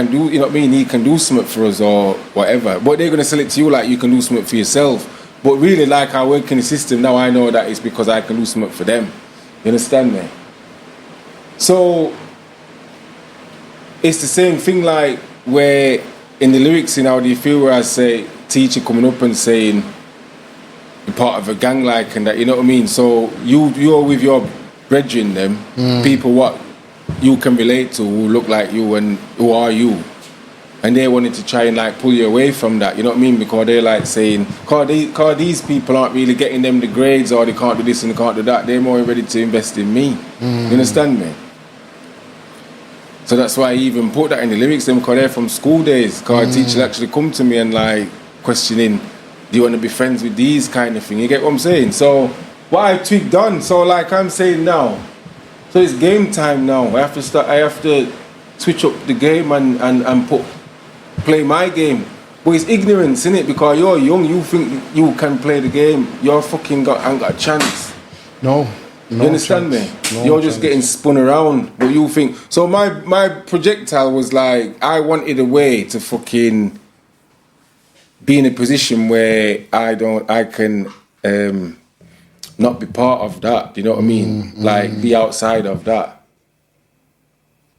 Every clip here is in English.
And do, you know what I mean? He can do something for us or whatever. But they're gonna sell it to you like you can do something for yourself. But really, like I work in the system now, I know that it's because I can do something for them. You understand me? So it's the same thing like where in the lyrics in How Do You Feel where I say teacher coming up and saying you're part of a gang like and that, you know what I mean? So you're with your brethren them, people what you can relate to who look like you and who are you. And they wanted to try and like pull you away from that, you know what I mean? Because they're like saying, cause these people aren't really getting them the grades or they can't do this and they can't do that. They're more ready to invest in me. You understand me? So that's why I even put that in the lyrics then because they're from school days. Because a teacher actually come to me and like questioning, do you want to be friends with these kind of thing? You get what I'm saying? So what I tweaked on, so like I'm saying now, so it's game time now. I have to switch up the game and play my game. But it's ignorance, innit? Because you're young, you think you can play the game. You're fucking ain't got a chance. No you understand chance. me? No You're just chance. getting spun around. But you think... So my projectile was like, I wanted a way to fucking be in a position where I can not be part of that. You know what I mean? Like, be outside of that.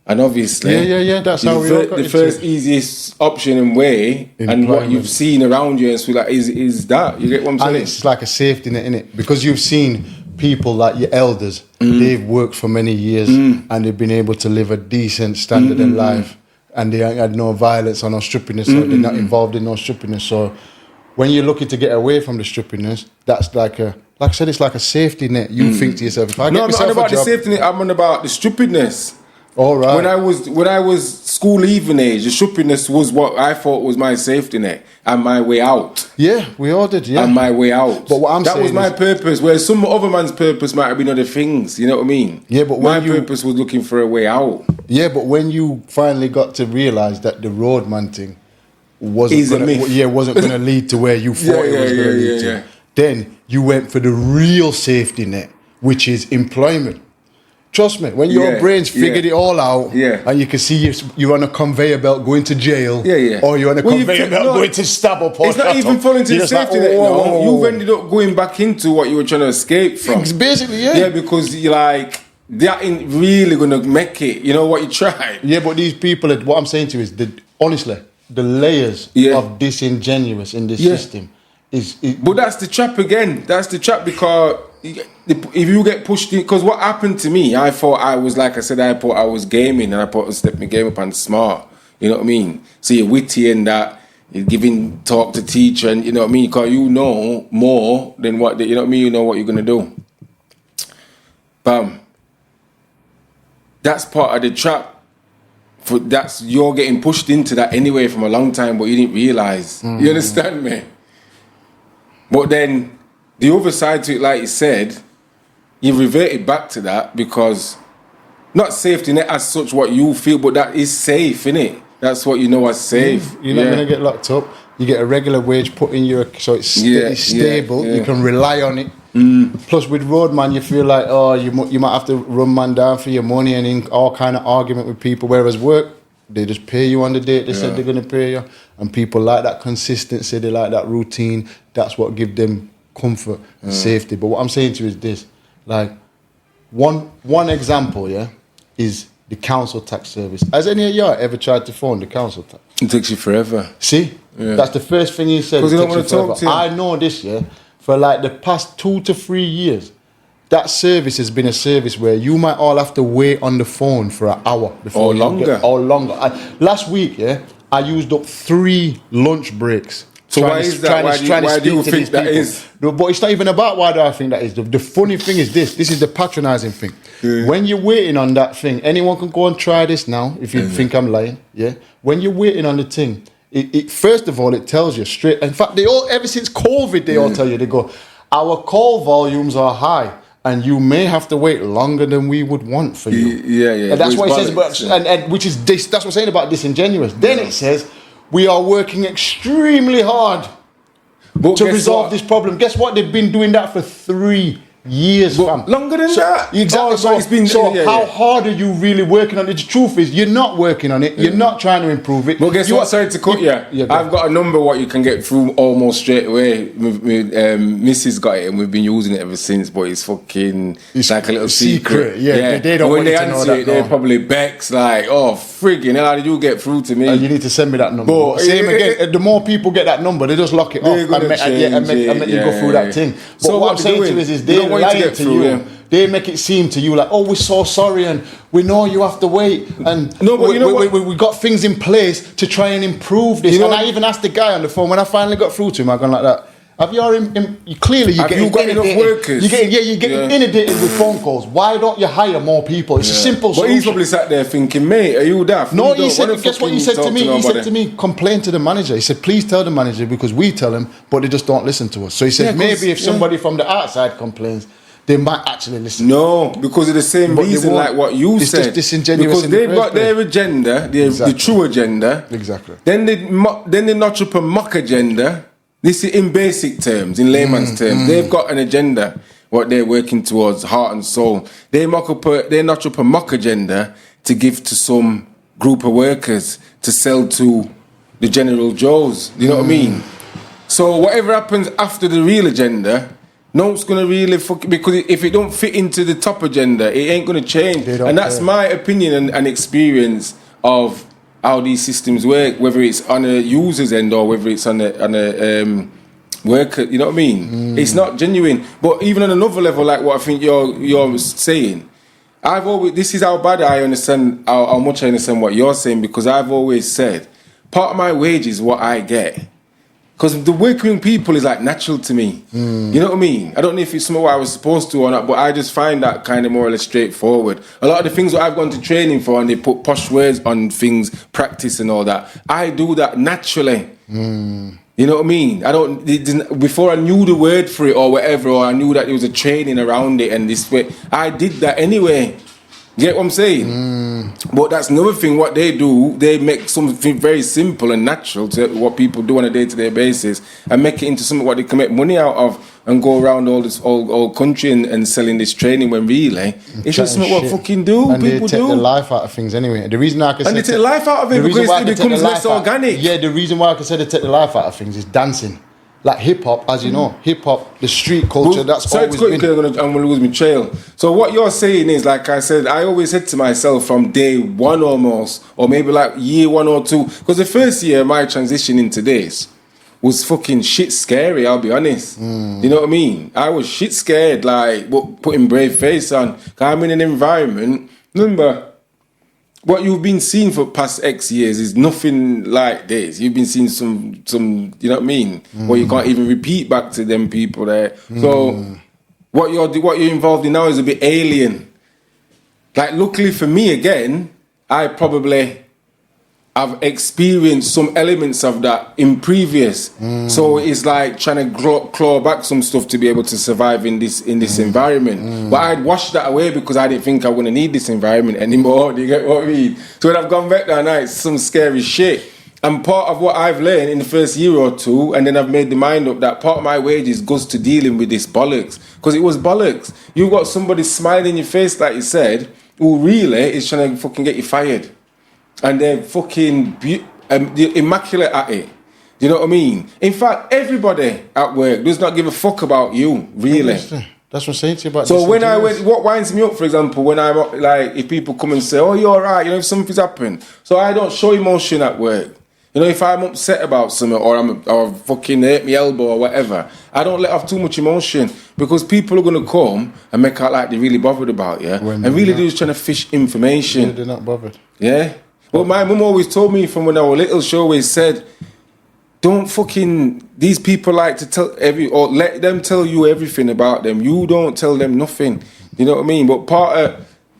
And obviously, that's how we all got the first easiest option and way, and what you've seen around you, and so like is that you get what I'm saying? And it's like a safety net, innit? Because you've seen people like your elders, they've worked for many years and they've been able to live a decent standard in life, and they ain't had no violence or no strippiness, or they're not involved in no strippiness. So when you're looking to get away from the strippiness, that's like I said, it's like a safety net. You think to yourself, if I get myself I'm not about a job, the safety net. I'm on about the stupidness. All right. When I was school leaving age, the stupidness was what I thought was my safety net and my way out. Yeah, we all did. Yeah, and my way out. But what I'm that saying was my is, purpose. Where some other man's purpose might have been other things. You know what I mean? Yeah, but my purpose was looking for a way out. Yeah, but when you finally got to realise that the roadman thing wasn't going to lead to where you thought it was going to lead to, then you went for the real safety net, which is employment. Trust me, when your brains figured it all out, and you can see you're on a conveyor belt going to jail, or you're on a conveyor belt going to stab up. It's not even falling to the safety net. No, you've ended up going back into what you were trying to escape from. It's basically, yeah, because you're like, that ain't really gonna make it. You know what you tried. Yeah, but these people, what I'm saying to you is that honestly, the layers of disingenuous in this system is. But that's the trap again. That's the trap because. If you get pushed in, because what happened to me, I thought I was, like I said, I thought I was gaming and I thought I stepped my game up and smart, you know what I mean? So you're witty and that, you're giving talk to teacher and you know what I mean? Because you know more than what, you know what I mean? You know what you're going to do. Bam. That's part of the trap. You're getting pushed into that anyway from a long time, but you didn't realise. You understand me? But then, the other side to it, like you said, you reverted back to that because not safety net as such what you feel, but that is safe, innit? That's what you know as safe. You're not going to get locked up. You get a regular wage put in so it's stable. You can rely on it. Plus with roadman, you feel like, you might have to run man down for your money and in all kind of argument with people. Whereas work, they just pay you on the date they said they're going to pay you. And people like that consistency, they like that routine. That's what gives them comfort and safety. But what I'm saying to you is this, like one example is the council tax service. Has any of y'all ever tried to phone the council tax? It takes you forever. See, that's the first thing he said. Because they don't want to talk to you. I know this for like the past 2 to 3 years, that service has been a service where you might all have to wait on the phone for an hour before or longer. Last week I used up 3 lunch breaks. So why is that? Why do you think that is? No, but it's not even about why do I think that is. The funny thing is this is the patronising thing. When you're waiting on that thing, anyone can go and try this now if you think I'm lying. Yeah. When you're waiting on the thing, it first of all, it tells you straight. In fact, ever since COVID, they all tell you, they go, our call volumes are high. And you may have to wait longer than we would want for you. Yeah. And that's what it says, and which is this. That's what I'm saying about disingenuous. Then it says, we are working extremely hard to resolve this problem. Guess what? They've been doing that for 3 years, fam. Longer than that. Exactly. So it's been, how hard are you really working on it? The truth is, you're not working on it. You're not trying to improve it. But guess what? Sorry to cut you. I've got a number what you can get through almost straight away. Mrs. got it, and we've been using it ever since. But it's like a little secret. Yeah. They don't want when they to know answer that. it, they're probably Bex like, oh friggin' hell, how did you get through to me? You need to send me that number. But same again. The more people get that number, they just lock it off and make you go through that thing. But so what I'm saying to you is they lie to you. Yeah. They make it seem to you like, oh, we're so sorry, and we know you have to wait, and we got things in place to try and improve this. And I even asked the guy on the phone when I finally got through to him. I gone like that. Have you clearly you're getting enough workers? You're getting inundated with phone calls. Why don't you hire more people? It's a simple solution. But he's probably sat there thinking, mate, are you daft? No, he said. Guess what he said to me? He said to me, complain to the manager. He said, please tell the manager because we tell him, but they just don't listen to us. So he said, maybe if somebody from the outside complains, they might actually listen. No, because of the same reason like what you said. It's just disingenuous. Because they've got their agenda, the true agenda. Exactly. Then they notch up a mock agenda. This is in basic terms, in layman's terms. They've got an agenda, what they're working towards, heart and soul. They notch up a mock agenda to give to some group of workers to sell to the General Joes. You know what I mean? So whatever happens after the real agenda, no one's gonna really because if it don't fit into the top agenda, it ain't gonna change. And that's my opinion and experience of how these systems work, whether it's on a user's end or whether it's on a worker. You know what I mean? It's not genuine. But even on another level, like what I think you're saying, this is how bad I understand, how much I understand what you're saying, because I've always said part of my wage is what I get. Because the working people is like natural to me. You know what I mean? I don't know if it's something I was supposed to or not, but I just find that kind of more or less straightforward. A lot of the things that I've gone to training for and they put posh words on things, practice and all that, I do that naturally. You know what I mean? Before I knew the word for it or whatever, or I knew that there was a training around it and this way, I did that anyway. You get what I'm saying? But that's another thing. What they do, they make something very simple and natural to what people do on a day-to-day basis and make it into something what they can make money out of and go around all country and selling this training when really it's just not what fucking do. And people they take do the life out of things anyway. The reason I can and they take the life out of it because it becomes less organic. Yeah, the reason why I can say they take the life out of things is dancing. Like hip-hop, as you know, hip-hop, the street culture, that's always been... I'm going to lose my trail. So what you're saying is, like I said, I always said to myself from day one almost, or maybe like year 1 or 2, because the first year my transition into this was fucking shit scary, I'll be honest. You know what I mean? I was shit scared, like putting brave face on. Because I'm in an environment, remember... What you've been seeing for past X years is nothing like this. You've been seeing some, you know what I mean? Where you can't even repeat back to them people there. So what you're involved in now is a bit alien. Like luckily for me again, I probably have experienced some elements of that in previous. So it's like trying to claw back some stuff to be able to survive in this environment. But I'd washed that away because I didn't think I wouldn't need this environment anymore. Do you get what I mean? So when I've gone back there now, it's some scary shit. And part of what I've learned in the first year or two, and then I've made the mind up that part of my wages goes to dealing with this bollocks. Because it was bollocks. You've got somebody smiling in your face, like you said, who really is trying to fucking get you fired. And they're fucking immaculate at it. You know what I mean? In fact, everybody at work does not give a fuck about you, really. That's what I'm saying to you about so when I went, what winds me up, for example, when I'm like, if people come and say, oh, you're all right, you know, if something's happened. So I don't show emotion at work. You know, if I'm upset about something or fucking hurt my elbow or whatever, I don't let off too much emotion because people are going to come and make out like they're really bothered about you. And really they're just trying to fish information. Yeah, they're not bothered. Yeah. But my mum always told me from when I was little, she always said, don't fucking, these people like to tell or let them tell you everything about them. You don't tell them nothing. You know what I mean? But part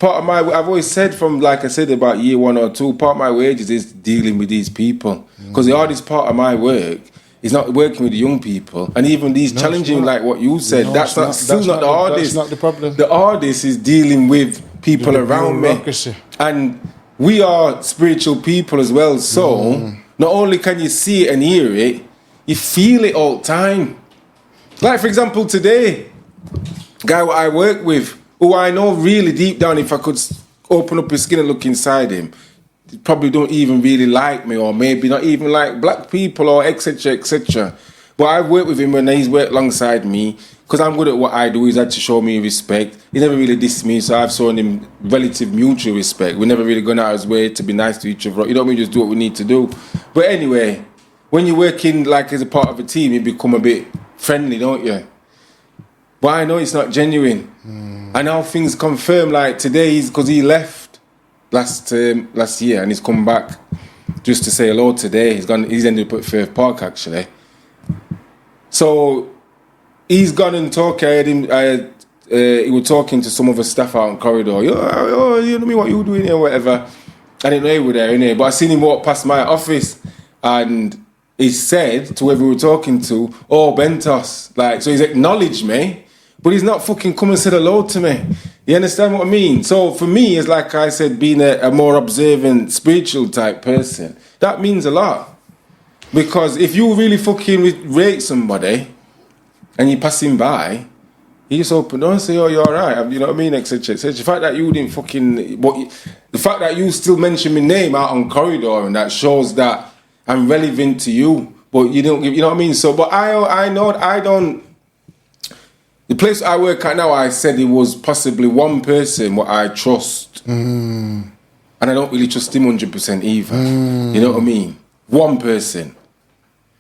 of my, I've always said from, like I said, about year 1 or 2, part of my wages is dealing with these people. Because the hardest part of my work is not working with the young people. And even these challenging, like what you said, that's not the hardest. That's not the problem. The hardest is dealing with people around me. And we are spiritual people as well, so not only can you see it and hear it, you feel it all the time. Like, for example, today, guy what I work with, who I know really deep down, if I could open up his skin and look inside him, probably don't even really like me, or maybe not even like black people, or etc. etc. But I've worked with him when he's worked alongside me, because I'm good at what I do. He's had to show me respect. He never really dissed me, so I've shown him relative mutual respect. We never really gone out of his way to be nice to each other. You know what I mean? Just do what we need to do. But anyway, when you're working like as a part of a team, you become a bit friendly, don't you? But I know it's not genuine. And now things confirm, like today, because he left last year and he's come back just to say hello today. He's ended up at Firth Park actually. So he's gone and talked. He was talking to some other staff out in the corridor. You know what I mean, what you doing here, whatever. I didn't know he was there, innit? But I seen him walk past my office and he said to whoever we were talking to, "Oh, Bentos." Like, so he's acknowledged me, but he's not fucking come and said hello to me. You understand what I mean? So for me, it's like I said, being a more observant, spiritual type person, that means a lot. Because if you really fucking rate somebody and you pass him by, you just open door and say, "Oh, you're alright," you know what I mean, etc. etc. The fact that you didn't fucking, but the fact that you still mention my name out on corridor, and that shows that I'm relevant to you, but you don't give, you know what I mean. So, but I know I don't. The place I work at now, I said it was possibly one person what I trust, and I don't really trust him 100% either. You know what I mean? One person.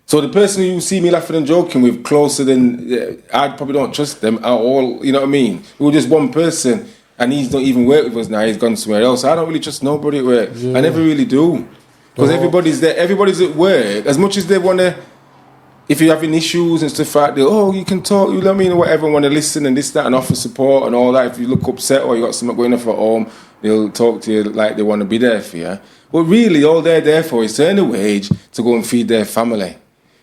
So the person who you see me laughing and joking with closer than, I probably don't trust them at all, you know what I mean? It was just one person, and he's not even work with us now, he's gone somewhere else. I don't really trust nobody at work. Yeah. I never really do. Because everybody's there, everybody's at work, as much as they want to, if you're having issues and stuff like that, oh, you can talk, you know what I mean, or whatever, want to listen and this, that, and offer support and all that. If you look upset or you got something going on at home, they'll talk to you like they want to be there for you. But really, all they're there for is to earn a wage to go and feed their family.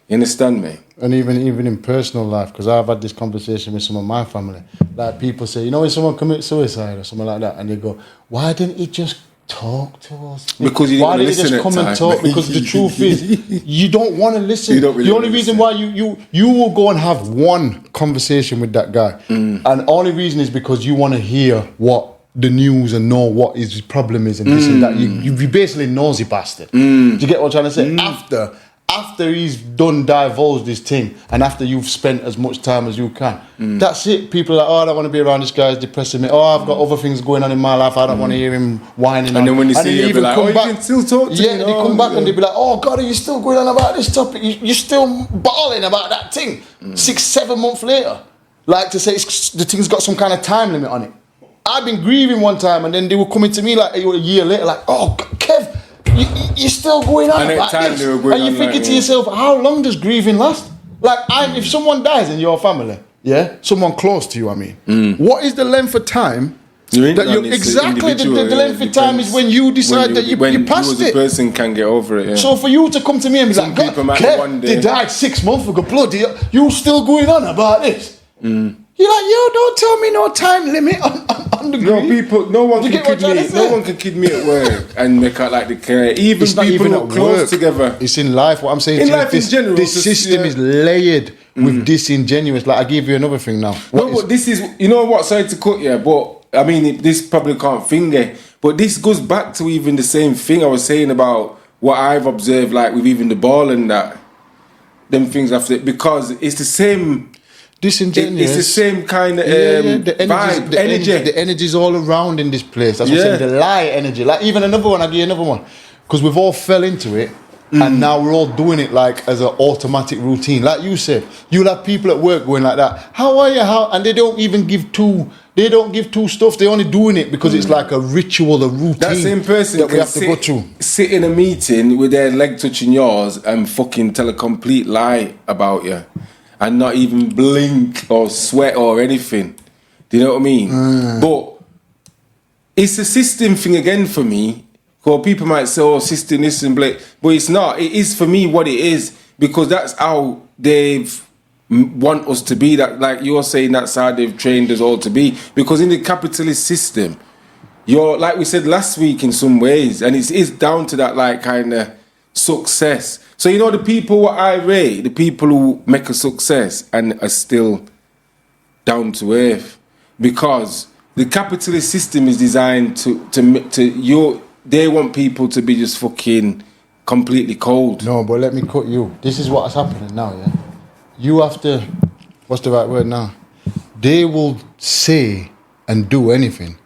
You understand me? And even in personal life, because I've had this conversation with some of my family. Like, people say, you know, when someone commits suicide or something like that, and they go, "Why didn't he just talk to us?" Because you didn't listen. Why did he just come and talk? Because the truth is, you don't want to listen. You don't really the only reason why you will go and have one conversation with that guy, and the only reason is because you want to hear what the news and know what his problem is and this and that. You basically nosy bastard. Do you get what I'm trying to say? After he's done divulged this thing, and after you've spent as much time as you can, that's it. People are like, "Oh, I don't want to be around this guy, it's depressing me. Oh, I've got other things going on in my life, I don't want to hear him whining." And then when you see him, be like, "Oh, you can still talk to me." Yeah, they come back and they be like, "Oh God, are you still going on about this topic? You're still bawling about that thing 6-7 months later." Like, to say the thing's got some kind of time limit on it. I've been grieving one time, and then they were coming to me like a year later, like, "Oh, Kev, you're still going on about this." And you're thinking to yourself, how long does grieving last? Like, if someone dies in your family, yeah, someone close to you, I mean, what is the length of time? Exactly, the length of time is when you decide that you passed it. The person can get over it. Yeah. So for you to come to me and be like, "Kev, they died 6 months ago, bloody, you still going on about this?" You're like, "Yo, don't tell me no time limit on the grief." No one can kid me at work and make out like they care. Even it's people who are close together. It's in life. What I'm saying in life in general, this system is layered with disingenuous. Like, I give you another thing now. But this is, you know what? Sorry to cut you, but I mean, this probably can't finger. But this goes back to even the same thing I was saying about what I've observed, like with even the ball and that, them things after, because it's the same. Disingenuous. It's the same kind of vibe, energy. The energy's all around in this place. That's what I'm saying. The lie energy. Like, even another one, I'll give you another one. Because we've all fell into it, and now we're all doing it like as an automatic routine. Like you said, you'll have people at work going like that. "How are you? How?" And they don't even give two. They don't give two stuff. They're only doing it because it's like a ritual, a routine. That same person that we have to go through. Sit in a meeting with their leg touching yours and fucking tell a complete lie about you. And not even blink or sweat or anything. Do you know what I mean? But it's a system thing again for me. Because people might say, "Oh, system this and blah," but it's not. It is for me what it is, because that's how they've want us to be. That, like you're saying, that's how they've trained us all to be. Because in the capitalist system, you're, like we said last week, in some ways, and it's down to that like kind of success. So, you know, the people what I rate, the people who make a success and are still down to earth. because the capitalist system is designed they want people to be just fucking completely cold. No, but let me cut you. This is what's happening now, yeah? You have to, what's the right word now? They will say and do anything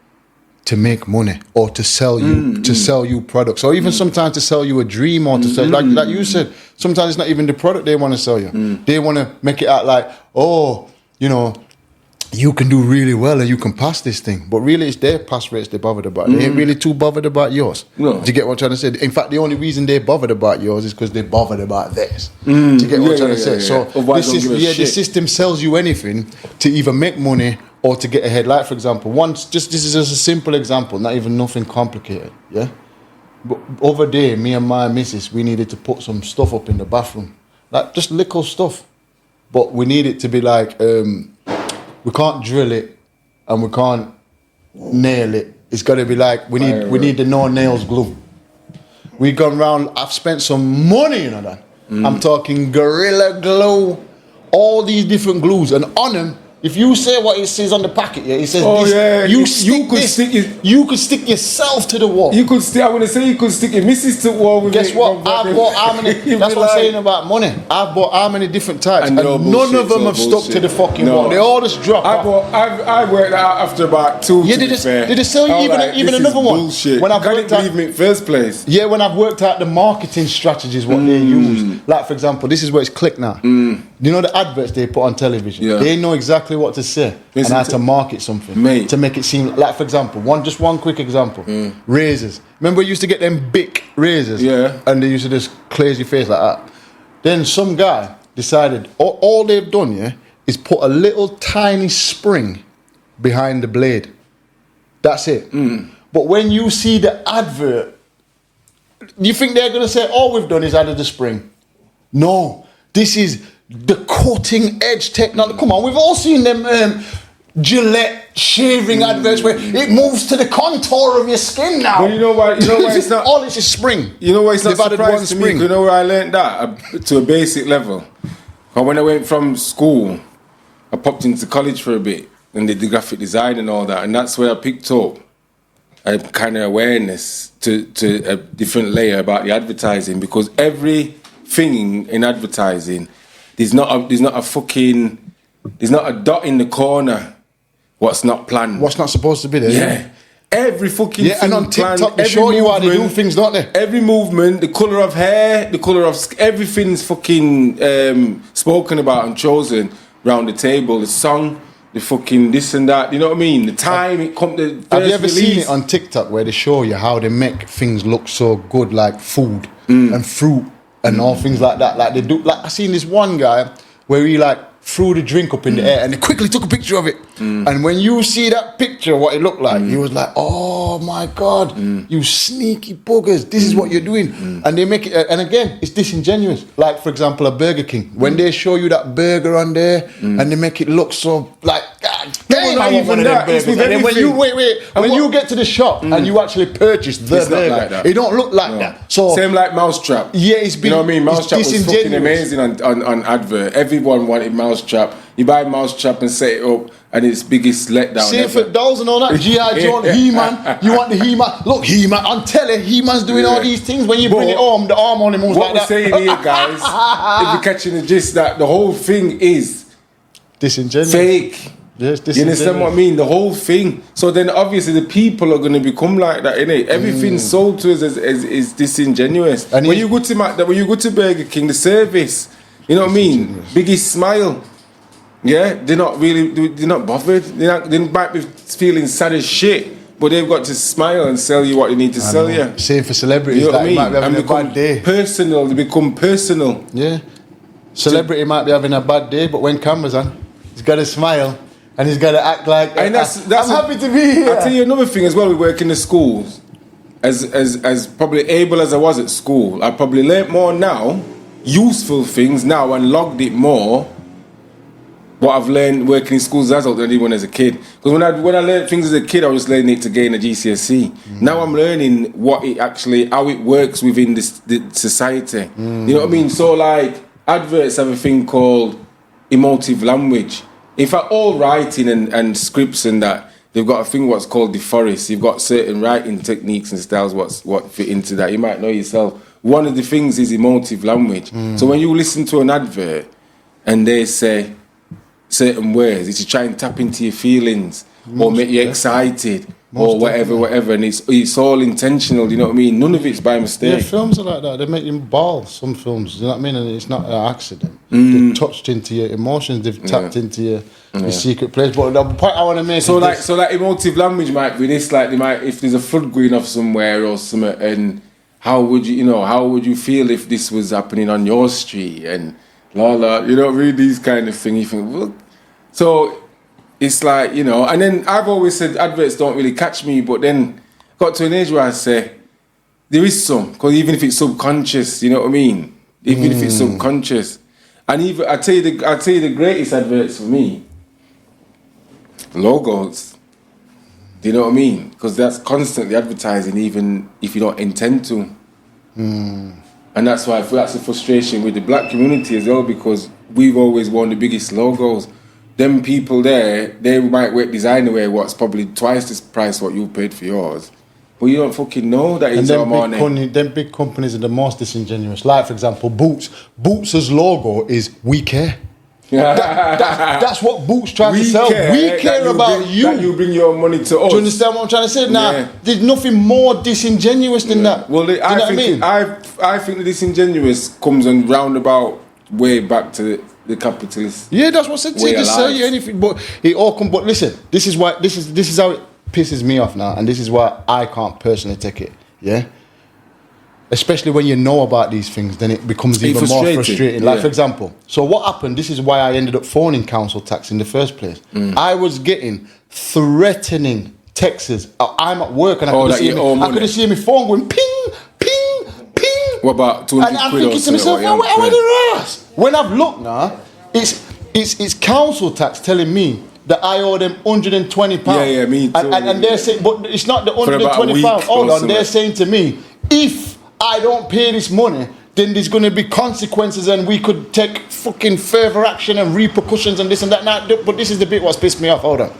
to make money or to sell you products, or even sometimes to sell you a dream, or to sell, like you said, sometimes it's not even the product they want to sell you. They want to make it out like, oh, you know, you can do really well and you can pass this thing. But really, it's their pass rates they're bothered about. They ain't really too bothered about yours. No. Do you get what I'm trying to say? In fact, the only reason they're bothered about yours is because they're bothered about theirs. Do you get what I'm trying to say? So the system sells you anything to either make money or to get ahead. Like, for example, this is just a simple example, not even nothing complicated, yeah? But over there, me and my missus, we needed to put some stuff up in the bathroom. Like, just little stuff. But we need it to be like... we can't drill it and we can't nail it. It's got to be like, we need the no nails glue. We've gone round, I've spent some money on that. I'm talking Gorilla Glue, all these different glues. And on them, if you say what it says on the packet, yeah, it says you could stick yourself to the wall. You could stick, I want to say you could stick your missus to the wall with Guess what? I bought how many, that's what I'm saying about money. I've bought how many different types and none of them have stuck to the fucking wall. They all just drop off. I worked out after about 2. Yeah, did they sell you even another one? Bullshit. When I've can't believe me in first place. Yeah, when I've worked out the marketing strategies, what they use. Like, for example, this is where it's clicked now. You know the adverts they put on television? Yeah. They know exactly what to say and how to market something. Mate. To make it seem, like, for example, one quick example. Razors. Remember we used to get them big razors? Yeah. And they used to just glaze your face like that. Then some guy decided, all they've done, yeah, is put a little tiny spring behind the blade. That's it. But when you see the advert, you think they're going to say, all we've done is added the spring. No. This is the cutting edge technology. Come on, we've all seen them Gillette shaving adverts where it moves to the contour of your skin now. But you know why it's not... all it's a spring. You know why it's not surprising to me? You know where I learned that? To a basic level. But when I went from school, I popped into college for a bit and did the graphic design and all that, and that's where I picked up a kind of awareness to a different layer about the advertising, because everything in advertising, there's not a dot in the corner what's not planned, what's not supposed to be there. Yeah, every fucking thing and on TikTok they show you how they do things, don't they? Every movement, the colour of hair, the colour of everything's fucking spoken about and chosen round the table. The song, the fucking this and that, you know what I mean? The time it come. Have you ever seen it on TikTok where they show you how they make things look so good, like food and fruit and all things like that? Like they do. Like I seen this one guy where he like threw the drink up in the air and they quickly took a picture of it. And when you see that picture, what it looked like, he was like, "Oh my God, you sneaky buggers! This is what you're doing." And they make it, and again, it's disingenuous. Like for example, a Burger King, when they show you that burger on there and they make it look so like, God damn, not even that. It's with and then when you get to the shop and you actually purchase the burger, like that. It don't look like that. So same like Mousetrap. Yeah, it's been, you know what I mean? Mousetrap was fucking amazing on advert. Everyone wanted Mousetrap. You buy Mousetrap and set it up, and it's biggest letdown. Same for dolls and all that. G.I. Joe, He-Man. You want the He-Man? Look, He-Man. I'm telling you, He-Man's doing all these things. When you bring it home, the arm only moves like that. What we're saying here, guys, if you're catching the gist, that the whole thing is disingenuous, fake. Yes, you understand what I mean? The whole thing. So then, obviously, the people are going to become like that, innit? Everything sold to us is disingenuous. And when you go to Burger King, the service, you know what I mean? Biggest smile. Yeah, they're not bothered. They might be feeling sad as shit, but they've got to smile and sell you what they need to sell you. Same for celebrities. You know what I mean? Might be having a bad day. Personal. They become personal. Yeah. Celebrity might be having a bad day, but when camera's on, he's got to smile and he's got to act like. And I'm happy to be here. I'll tell you another thing as well. We work in the schools. As probably able as I was at school, I probably learnt more now, useful things now, and logged it more. What I've learned working in schools as adult than I did when I was a kid. Because when I learned things as a kid, I was learning it to gain a GCSE. Now I'm learning how it works within the society. You know what I mean? So like adverts have a thing called emotive language, In fact, all writing and scripts and that, they've got a thing what's called the forest. You've got certain writing techniques and styles what fit into that. You might know yourself. One of the things is emotive language. So when you listen to an advert and they say certain words, it's to try and tap into your feelings or make you excited or whatever. And it's all intentional, you know what I mean? None of it's by mistake. Yeah, films are like that. They make you bawl, some films, you know what I mean? And it's not an accident. They've touched into your emotions, they've tapped into your secret place. But the point I want to make so like emotive language might be this, like they might, if there's a flood going off somewhere or something, and how would you feel if this was happening on your street and you know, read these kind of things. You think, well, so it's like, you know, and then I've always said adverts don't really catch me, but then got to an age where I say there is some, because even if it's subconscious, you know what I mean? Even if it's subconscious, and even I tell you the greatest adverts for me, logos. Do you know what I mean? Because that's constantly advertising, even if you don't intend to. And that's why that's the frustration with the black community as well, because we've always worn the biggest logos. Them people there, they might wear designer wear what's probably twice the price what you paid for yours. But you don't fucking know that it's our money. Them big companies are the most disingenuous. Like, for example, Boots. Boots' logo is "We care." That's what Boots try to sell. We care about you. That you bring your money to us. Do you understand what I'm trying to say? Now, there's nothing more disingenuous than that. Well, I think the disingenuous comes on roundabout way back to the capitalist. Yeah, that's what I said. They just sell you anything, but it all comes. But listen, this is why this is how it pisses me off now, and this is why I can't personally take it. Yeah. Especially when you know about these things, then it becomes even more frustrating. Like, for example, so what happened, this is why I ended up phoning council tax in the first place. I was getting threatening texts. I'm at work and I could see my phone going ping, ping, ping. What about 200 and I'm thinking to myself, why the ass? When I've looked now, it's council tax telling me that I owe them £120. Yeah, me too. And they're saying, but it's not the £120. Hold on, they're saying to me, if I don't pay this money, then there's going to be consequences and we could take fucking further action and repercussions and this and that. Now, but this is the bit what's pissed me off. Hold on.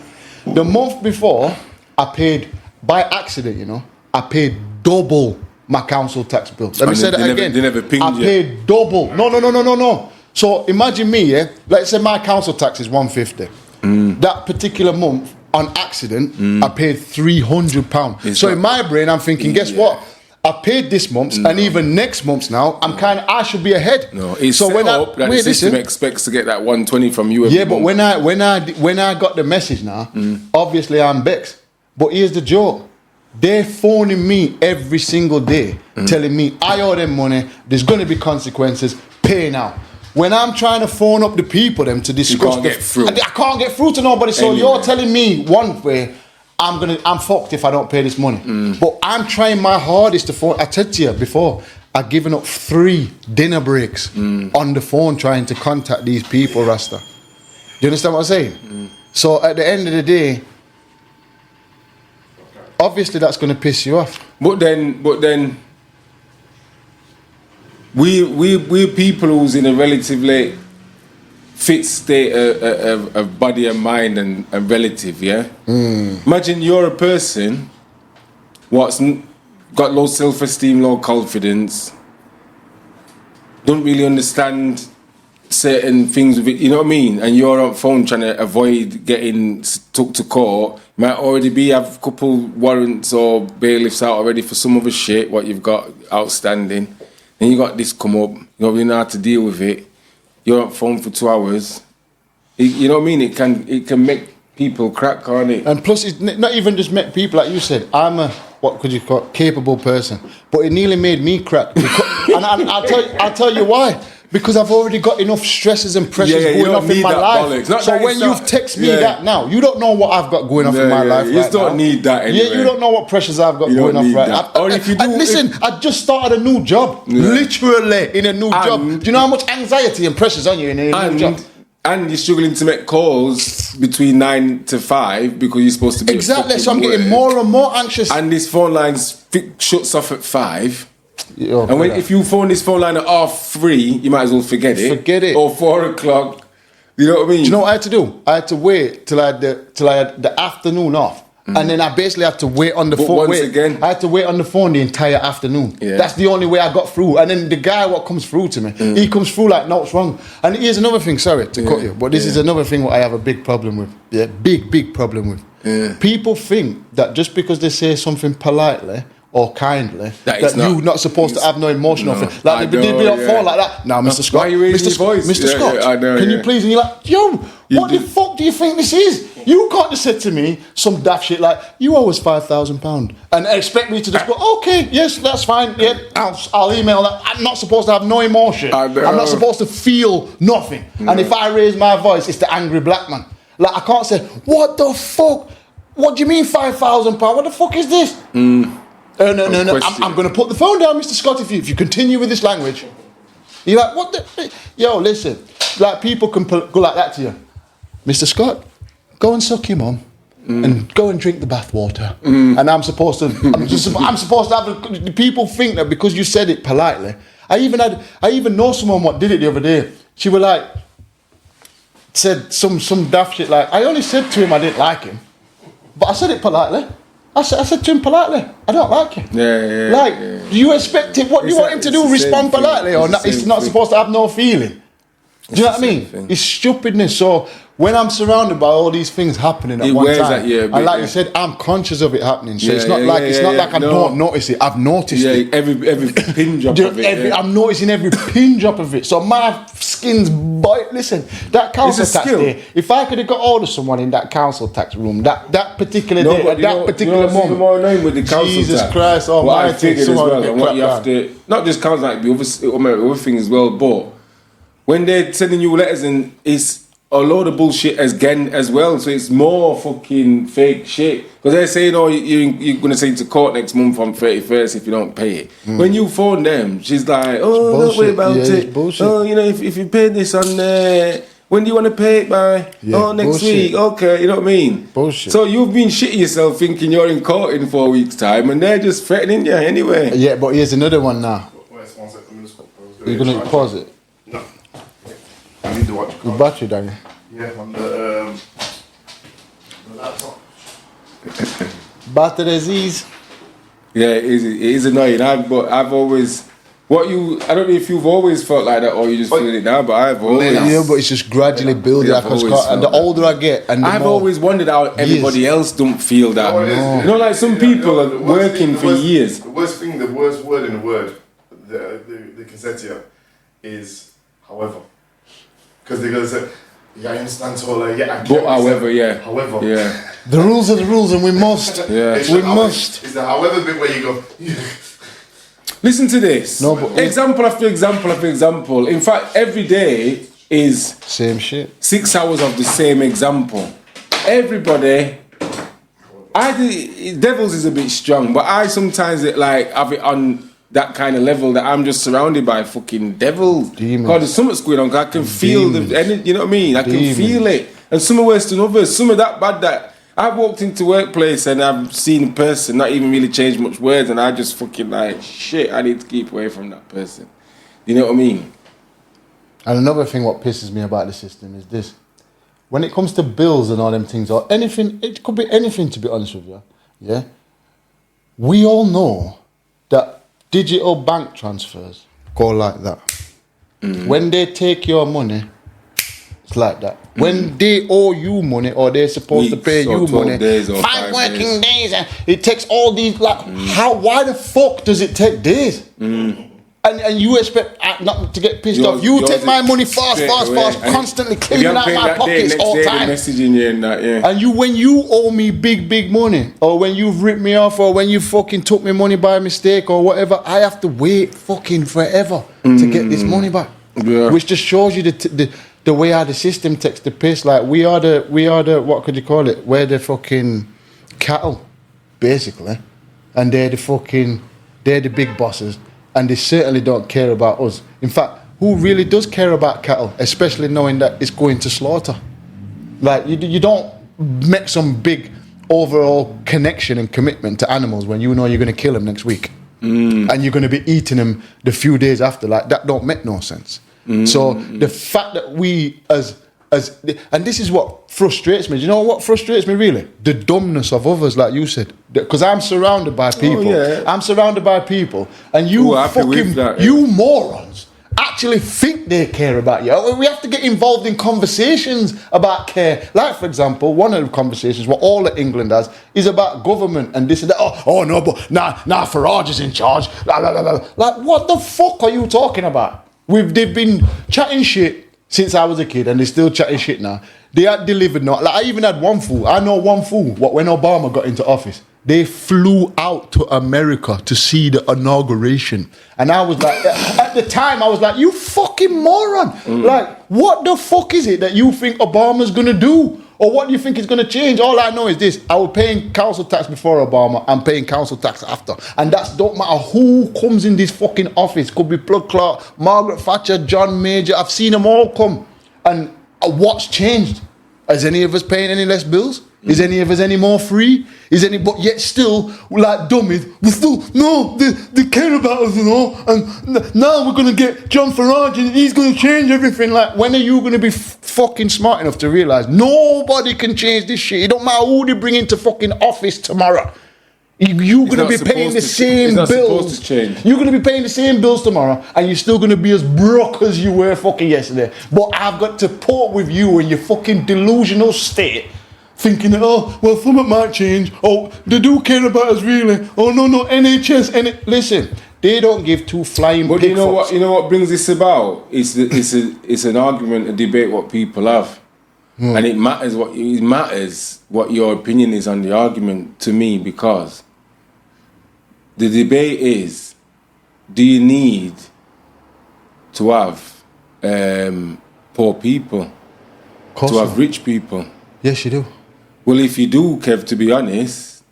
The month before, I paid, by accident, you know, I paid double my council tax bill. Let me say that again. They never pinged I paid double. No. So imagine me, yeah? Let's say my council tax is £150. That particular month, on accident, I paid £300. So in my brain, I'm thinking, guess what? I paid this month's and even next month's now. I should be ahead. No, it's so set up that the system expects to get that 120 from you. Yeah, but when I got the message now, obviously I'm vexed. But here's the joke: they're phoning me every single day, telling me I owe them money. There's going to be consequences. Pay now. When I'm trying to phone up the people them to discuss, I can't get through to nobody. So you're telling me one way. I'm fucked if I don't pay this money. But I'm trying my hardest to phone. I said to you before, I've given up 3 dinner breaks on the phone trying to contact these people, Rasta. Do you understand what I'm saying? So at the end of the day, obviously that's going to piss you off. But then, we people who's in a relatively fit state of body and mind and relative, yeah? Imagine you're a person what's got low self-esteem, low confidence, don't really understand certain things with it, you know what I mean? And you're on phone trying to avoid getting took to court. You might already have a couple warrants or bailiffs out already for some other shit, what you've got outstanding. Then you got this come up, you don't really know how to deal with it. You're on phone for 2 hours. You know what I mean? It can make people crack, can't it? And plus, it's not even just make people, like you said. I'm a, what could you call it, capable person. But it nearly made me crack. And I'll tell you why. Because I've already got enough stresses and pressures going off in my life. So when you've texted me that now, you don't know what I've got going off in my life right now. You don't need that anyway. Yeah, you don't know what pressures I've got going off right now. Or if you do, listen, I just started a new job. Literally in a new job. Do you know how much anxiety and pressures on you in a new job? And you're struggling to make calls between 9 to 5 because you're supposed to be exactly. So I'm getting more and more anxious. And this phone line shuts off at 5. If you phone this phone line at 3:30, you might as well forget it. Forget it. Or 4 o'clock. You know what I mean? Do you know what I had to do? I had to wait till I had the afternoon off. And then I basically had to wait on the phone. I had to wait on the phone the entire afternoon. Yeah. That's the only way I got through. And then the guy what comes through to me, he comes through like, no, what's wrong? And here's another thing, sorry to cut you, but this is another thing what I have a big problem with. Yeah, big problem with. Yeah. People think that just because they say something politely or kindly, that you're not supposed to have no emotional thing. Like they did me on phone like that. Now, Mr. Scott, why are you raising your voice? Mr. Scott, I know, can you please? And you're like, yo, what the fuck do you think this is? You can't just say to me some daft shit like, you owe us £5,000 and expect me to just go, okay, yes, that's fine. Yeah, I'll email that. I'm not supposed to have no emotion. I'm not supposed to feel nothing. And if I raise my voice, it's the angry black man. Like, I can't say, what the fuck? What do you mean £5,000? What the fuck is this? No. I'm going to put the phone down, Mr. Scott, if you continue with this language. You're like, what the... Yo, listen. Like, people can go like that to you. Mr. Scott, go and suck your mum and go and drink the bath water. And I'm supposed to have... People think that because you said it politely. I even know someone what did it the other day. She was like... Said some daft shit like, I only said to him I didn't like him. But I said it politely. I said to him politely, I don't like him. Do you expect him, what you want him to do, respond politely? Or not, he's not supposed to have no feeling. Do you know what I mean? It's stupidness. So when I'm surrounded by all these things happening at one time, and like you said, I'm conscious of it happening. So it's not like I don't notice it. I've noticed it. Every pin drop of it. I'm noticing every pin drop of it. So my skin's listen, that council tax day, if I could have got hold of someone in that council tax room, that particular day, at that particular moment, more annoying with the council Jesus tax. Christ, what I figured as well, and what you have to, not just council tax, but other things as well, but when they're sending you letters and it's a load of bullshit again as well, so it's more fucking fake shit. Because they're saying, oh, you're going to take to court next month on 31st if you don't pay it. When you phone them, she's like, oh, don't worry about it. Oh, you know, if you pay this on when do you want to pay it by? Next week. Okay, you know what I mean? Bullshit. So you've been shitting yourself thinking you're in court in 4 weeks' time and they're just threatening you anyway. Yeah, but here's another one now. You're going to pause it? No. I need to watch your battery, Daniel. Yeah, on the laptop. Battery disease. Yeah, it is annoying. I've always... I don't know if you've always felt like that or you just feel it now, but I've always... Yeah, but it's just gradually building. And the older I get... and I've always wondered how everybody else don't feel that. You know, like some people are working for years. The worst word in the word, the consentia, is however. Because they're going to say, yeah, I understand, so I get however, However. Yeah. The rules are the rules and we must. Yeah. We must. It's the however bit where you go... Listen to this. No, but example after example after example. In fact, every day is... same shit. 6 hours of the same example. Everybody... Devils is a bit strong, but I sometimes have it on that kind of level that I'm just surrounded by fucking devils. Demons. God, there's so much going on. I can feel the energy, you know what I mean? I can feel it. And some are worse than others. Some are that bad that I've walked into workplace and I've seen a person not even really change much words and I just fucking like, shit, I need to keep away from that person. You know what I mean? And another thing what pisses me about the system is this. When it comes to bills and all them things or anything, it could be anything to be honest with you, yeah? We all know that digital bank transfers go like that. When they take your money, it's like that. When they owe you money or they're supposed to pay you money, 5 working days, and it takes all these, why the fuck does it take days? And you expect not to get pissed off. You take my money fast, constantly cleaning out my pockets all the time. Messaging you and that, yeah. And when you owe me big money, or when you've ripped me off, or when you fucking took me money by mistake, or whatever, I have to wait fucking forever to get this money back. Yeah. Which just shows you the way how the system takes the piss. Like we are the what could you call it? We're the fucking cattle, basically, and they're the big bosses. And they certainly don't care about us. In fact, who really does care about cattle, especially knowing that it's going to slaughter? Like, you don't make some big overall connection and commitment to animals when you know you're going to kill them next week. And you're going to be eating them the few days after. Like, that don't make no sense. So the fact that we, as and this is what frustrates me. Do you know what frustrates me really? The dumbness of others, like you said. Because I'm surrounded by people. I'm surrounded by people, and you you morons actually think they care about you. We have to get involved in conversations about care. Like, for example, one of the conversations, what all of England has, is about government and this and that. Oh no, but now Farage is in charge. Like, what the fuck are you talking about? They've been chatting shit since I was a kid, and they're still chatting shit now. They had delivered not. Like, I even had one fool. I know one fool. When Obama got into office, they flew out to America to see the inauguration. And I was like, at the time, I was like, you fucking moron. Like, what the fuck is it that you think Obama's going to do? Or what do you think is going to change? All I know is this. I was paying council tax before Obama. I'm paying council tax after. And that's don't matter who comes in this fucking office. Could be Plug Clark, Margaret Thatcher, John Major. I've seen them all come. And what's changed? Is any of us paying any less bills? Is any of us any more free? But yet still, like dummies, we still, no, they care about us, you know, and now we're going to get John Farage and he's going to change everything. Like, when are you going to be fucking smart enough to realise nobody can change this shit? It don't matter who they bring into fucking office tomorrow. You're going to be paying the same bills. You're going to be paying the same bills tomorrow, and you're still going to be as broke as you were fucking yesterday. But I've got to put up with you in your fucking delusional state, thinking that, oh, well, something might change. Oh, they do care about us, really. Oh, no, NHS. Listen, they don't give two flying But you know what brings this about? It's an argument, a debate what people have. And it matters what your opinion is on the argument to me, because the debate is, do you need to have poor people to have rich people? Yes, you do. Well, if you do, Kev, to be honest,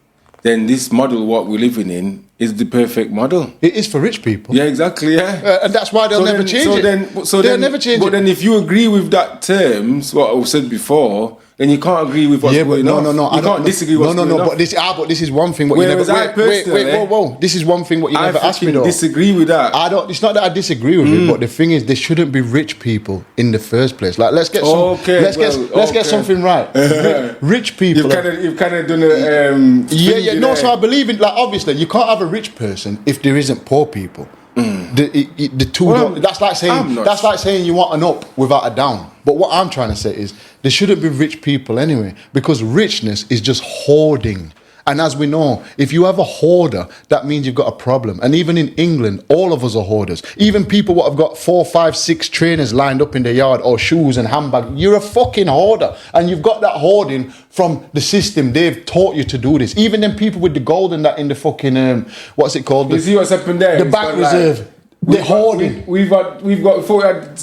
then this model, what we're living in, is the perfect model. It is for rich people. Yeah, exactly, yeah. And that's why they'll never change it. They'll never change it. But then if you agree with that terms, what I said before, then you can't agree with what's going on. No. You can't disagree with what's going on. But this is one thing what Whereas you never... Wait, this is one thing what you never asked me though. I disagree with that. It's not that I disagree with it, but the thing is, there shouldn't be rich people in the first place. Like, let's get something right. Rich people... You've kind of done a... So I believe in... Like, obviously, you can't have a rich person if there isn't poor people. The two that's like saying you want an up without a down. But what I'm trying to say is there shouldn't be rich people anyway, because richness is just hoarding. And as we know, if you have a hoarder, that means you've got a problem. And even in England, all of us are hoarders. Even people what have got 4, 5, 6 trainers lined up in their yard, or shoes and handbags, you're a fucking hoarder. And you've got that hoarding from the system. They've taught you to do this. Even them people with the gold and that in the fucking, what's it called? You see what's happened there? The bank reserve. The hoarding. We've got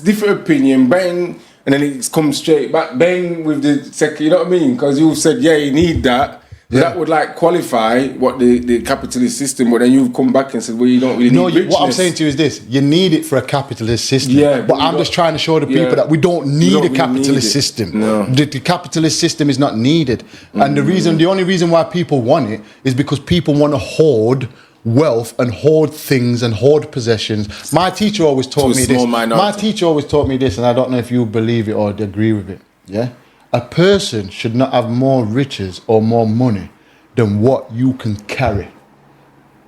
different opinion, bang, and then it comes straight back, bang, with the second, you know what I mean? Because you've said, yeah, you need that. Yeah. That would like qualify what the capitalist system, but then you've come back and said, well, you don't really need richness. What I'm saying to you is this: you need it for a capitalist system. Yeah, but I'm just trying to show the people that we don't need a capitalist system. No. The capitalist system is not needed, and the only reason why people want it is because people want to hoard wealth and hoard things and hoard possessions. My teacher always taught me this. My teacher always taught me this, and I don't know if you believe it or agree with it. Yeah. A person should not have more riches or more money than what you can carry,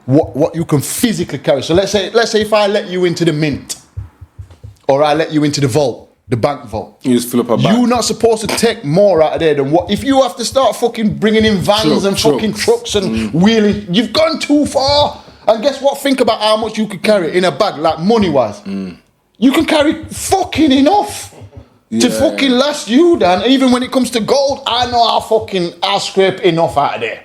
what you can physically carry. So let's say if I let you into the mint, or I let you into the vault, the bank vault, you just fill up a bank. You're not supposed to take more out of there than what. If you have to start fucking bringing in vans and fucking trucks and wheeling, you've gone too far. And guess what? Think about how much you could carry in a bag, like money wise. You can carry fucking enough. To fucking last you, Dan. Even when it comes to gold, I know I'll scrape enough out of there.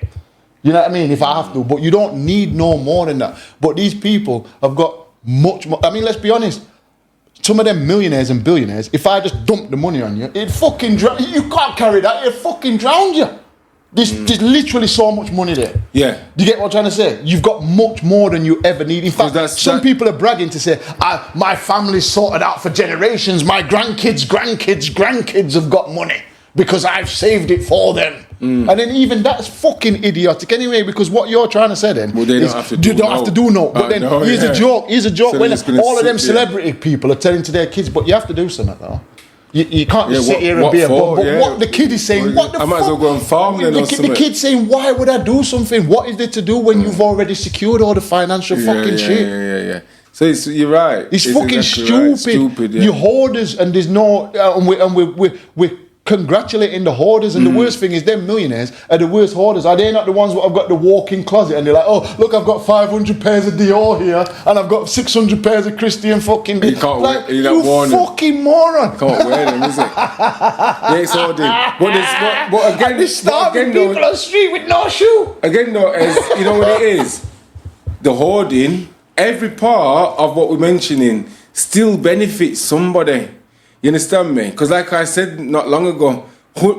You know what I mean? If I have to. But you don't need no more than that. But these people have got much more. I mean, let's be honest. Some of them millionaires and billionaires, if I just dump the money on you, it fucking drown you. You can't carry that. It fucking drowned you. There's literally so much money there. Yeah. Do you get what I'm trying to say? You've got much more than you ever need. In fact, some people are bragging to say, my family's sorted out for generations. My grandkids have got money because I've saved it for them. And then even that's fucking idiotic anyway, because what you're trying to say then they don't have to do no. But then here's a joke. Here's a joke. So when all of them celebrity people are telling to their kids, but you have to do something though. You can't just sit here and be a bum. But what the kid is saying, what the fuck? I might as well go and farm then or something. The kid's saying, why would I do something? What is there to do when you've already secured all the financial fucking shit? Yeah. So you're right. It's fucking exactly stupid. Yeah. You're hoarders, and there's no, we're congratulating the hoarders, and the worst thing is them millionaires are the worst hoarders. Are they not the ones that have got the walk-in closet and they're like, oh look, I've got 500 pairs of Dior here and I've got 600 pairs of Christian fucking. You can't like, wear, you fucking moron. You can't wear them, is it? Yeah, it's all did. But again, they starving people on the street with no shoe. Again, though, as you know what it is, the hoarding. Every part of what we're mentioning still benefits somebody. You understand me? Because like I said not long ago,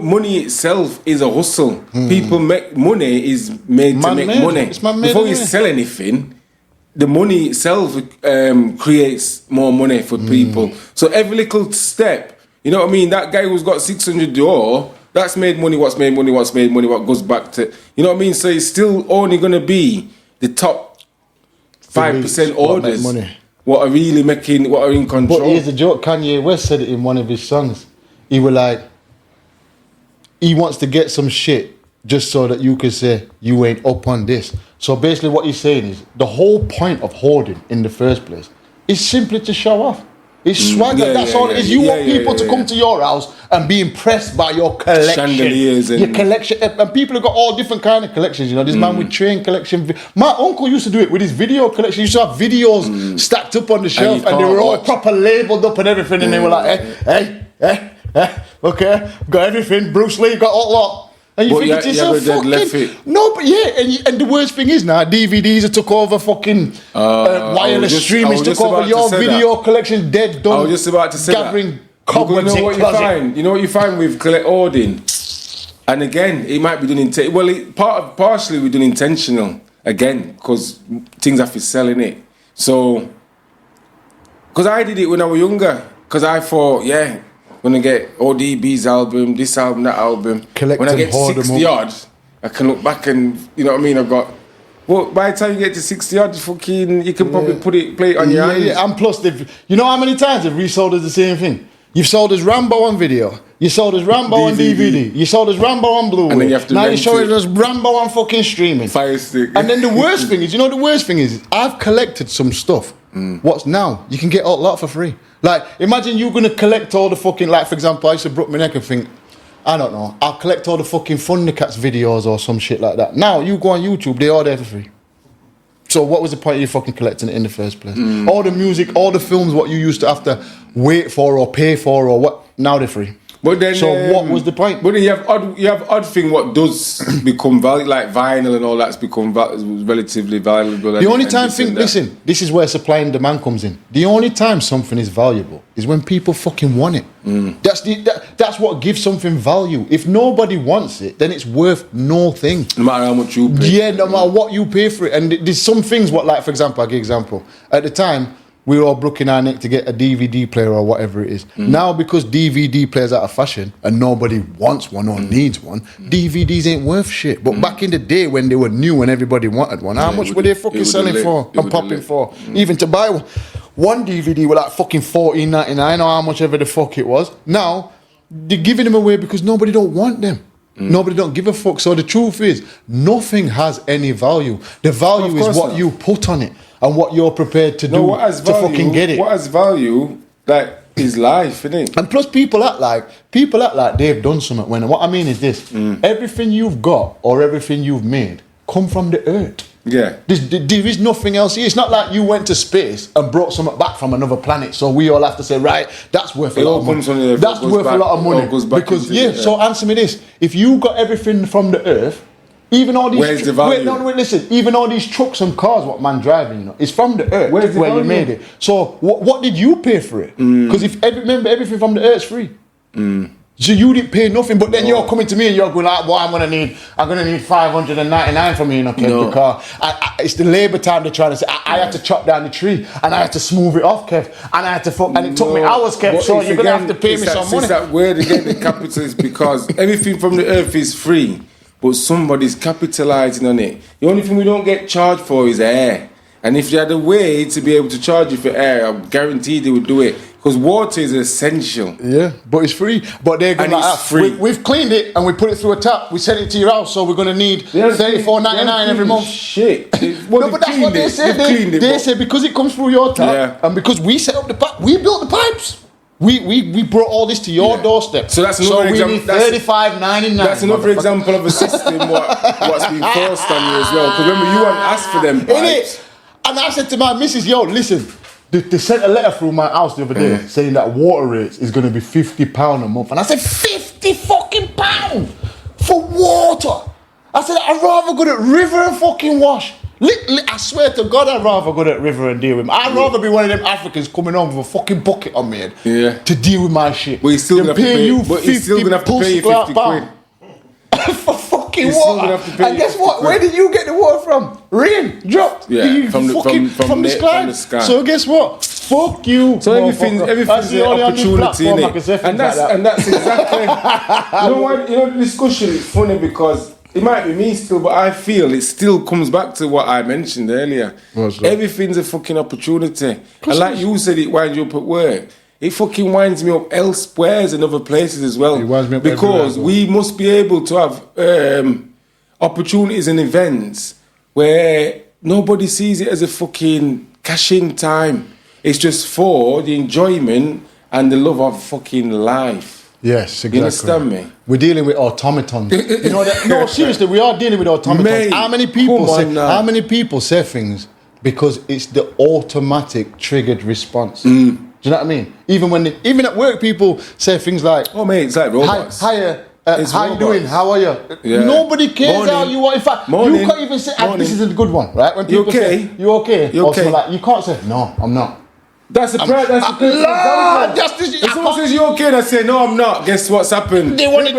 money itself is a hustle. People make money is made to make money. It's man-made Before you anyway. sell anything, the money itself creates more money for people. So every little step, you know what I mean? That guy who's got 600 Dior, that's made money, what's made money, what goes back to, you know what I mean? So it's still only going to be the top 5% orders what are really making, what are in control. But here's the joke. Kanye West said it in one of his songs. He was like, he wants to get some shit just so that you can say you ain't up on this. So basically what he's saying is the whole point of hoarding in the first place is simply to show off. It's swagger. That's all it is. You want people to come to your house and be impressed by your collection. Chandeliers and your collection. And people have got all different kind of collections. You know, this man with train collection. My uncle used to do it with his video collection. He used to have videos stacked up on the shelf and they were all proper labelled up and everything. And they were like, hey, okay, got everything. Bruce Lee got all lot. And you think to yourself, fucking... No, but yeah, and the worst thing is now, DVDs have took over fucking wireless streaming, took over your video collection, dead, done. I was just about to say gathering cobwebs you know what in closet. you know what you find with collect hoarding? And again, it might be done partially we're done intentional, again, because things have to sell in it. So, because I did it when I was younger, because I thought, when I get ODB's album, this album, that album, collect when I get 60 odd, I can look back and, you know what I mean, I've got, well, by the time you get to 60 odd, you can probably play it on your hands. Yeah, and plus, you know how many times they've resold us the same thing? You've sold us Rambo on video. You sold us Rambo on DVD. You sold us Rambo on Blu-ray. And then you have to now you're showing us Rambo on fucking streaming. Fire stick. And then the worst thing is, I've collected some stuff. What's now? You can get a lot for free. Like, imagine you're going to collect all the fucking, like, for example, I used to broke my neck and think, I don't know, I'll collect all the fucking Thundercats videos or some shit like that. Now, you go on YouTube, they're all there for free. So what was the point of you fucking collecting it in the first place? All the music, all the films, what you used to have to wait for or pay for or what, now they're free. But then, so what was the point? But then you have odd thing what does become valuable, like vinyl and all that's become relatively valuable. The only time, listen, this is where supply and demand comes in. The only time something is valuable is when people fucking want it. That's what gives something value. If nobody wants it, then it's worth nothing. No matter how much you pay. Yeah, no matter what you pay for it. And there's some things, like for example, I'll give you an example. At the time, we were all brooking our neck to get a DVD player or whatever it is. Now, because DVD players are out of fashion and nobody wants one or needs one, DVDs ain't worth shit. But back in the day when they were new and everybody wanted one, how much were they fucking selling for and popping for? Even to buy one DVD were like fucking $14.99 or how much ever the fuck it was. Now, they're giving them away because nobody don't want them. Nobody don't give a fuck. So the truth is, nothing has any value. The value is what you put on it and what you're prepared to do to fucking get it. What has value, like, is life, innit? And plus, people act like they've done something. When what I mean is this: everything you've got or everything you've made come from the earth. Yeah. There is nothing else here. It's not like you went to space and brought something back from another planet. So we all have to say, right, that's worth a lot of money. That's worth a lot of money. Because, so answer me this. If you got everything from the earth, even all these... Where's the value? Listen. Even all these trucks and cars, what man driving, you know, it's from the earth where you made it. So what did you pay for it? Because remember, everything from the earth's free. So you didn't pay nothing, but then you're coming to me and you're going like, well, I'm gonna need 599 from you, Kev, because it's the labour time they're trying to say. I had to chop down the tree and I had to smooth it off, Kev, and I had to and it took me hours, Kev. So you're gonna have to pay me some money. It's that word again, the capitalist, because everything from the earth is free, but somebody's capitalising on it. The only thing we don't get charged for is air. And if you had a way to be able to charge you for air, I'm guaranteed they would do it. Because water is essential. Yeah, but it's free. But they're going And like, it's free. We've cleaned it and we put it through a tap. We sent it to your house, so we're going to need $34.99 every month. Shit. No, but that's what they say. They say because it comes through your tap and because we set up the pipe, we built the pipes. We brought all this to your doorstep. So that's another example. We need $35.99. That's another example of a system what's been forced on you as well. Because remember, you weren't asked for them pipes. And I said to my missus, yo, listen, they sent a letter through my house the other day saying that water rates is going to be £50 a month. And I said, £50 for water? I said, I'd rather go to river and fucking wash. I swear to God, I'd rather go to that river and deal with him. I'd rather be one of them Africans coming home with a fucking bucket on me head to deal with my shit. But he's still going to pay you 50 quid. For fucking water. And guess what? Where did you get the water from? Rain dropped. Yeah, from the sky. So guess what? Fuck you. So everything's an opportunity, innit? And that's exactly. You know what? You know, the discussion is funny because it might be me still, but I feel it still comes back to what I mentioned earlier. Everything's a fucking opportunity. And like you said, it winds you up at work. It fucking winds me up elsewhere and other places as well. It winds me up because we must be able to have opportunities and events where nobody sees it as a fucking cash-in time. It's just for the enjoyment and the love of fucking life. Yes, exactly. You understand me? We're dealing with automatons. You know that? No, seriously, we are dealing with automatons. Mate, how many people say things because it's the automatic triggered response? Do you know what I mean? Even at work, people say things like, "Oh, mate, it's like robots." Hiya, how you doing? How are you? Yeah. Nobody cares how you are. In fact, you can't even say, "This is a good one," right? When people say, "You okay?" You okay? Like, you can't say, "No, I'm not." That's the If someone says you're okay, and I say no, I'm not. Guess what's happened? They want it.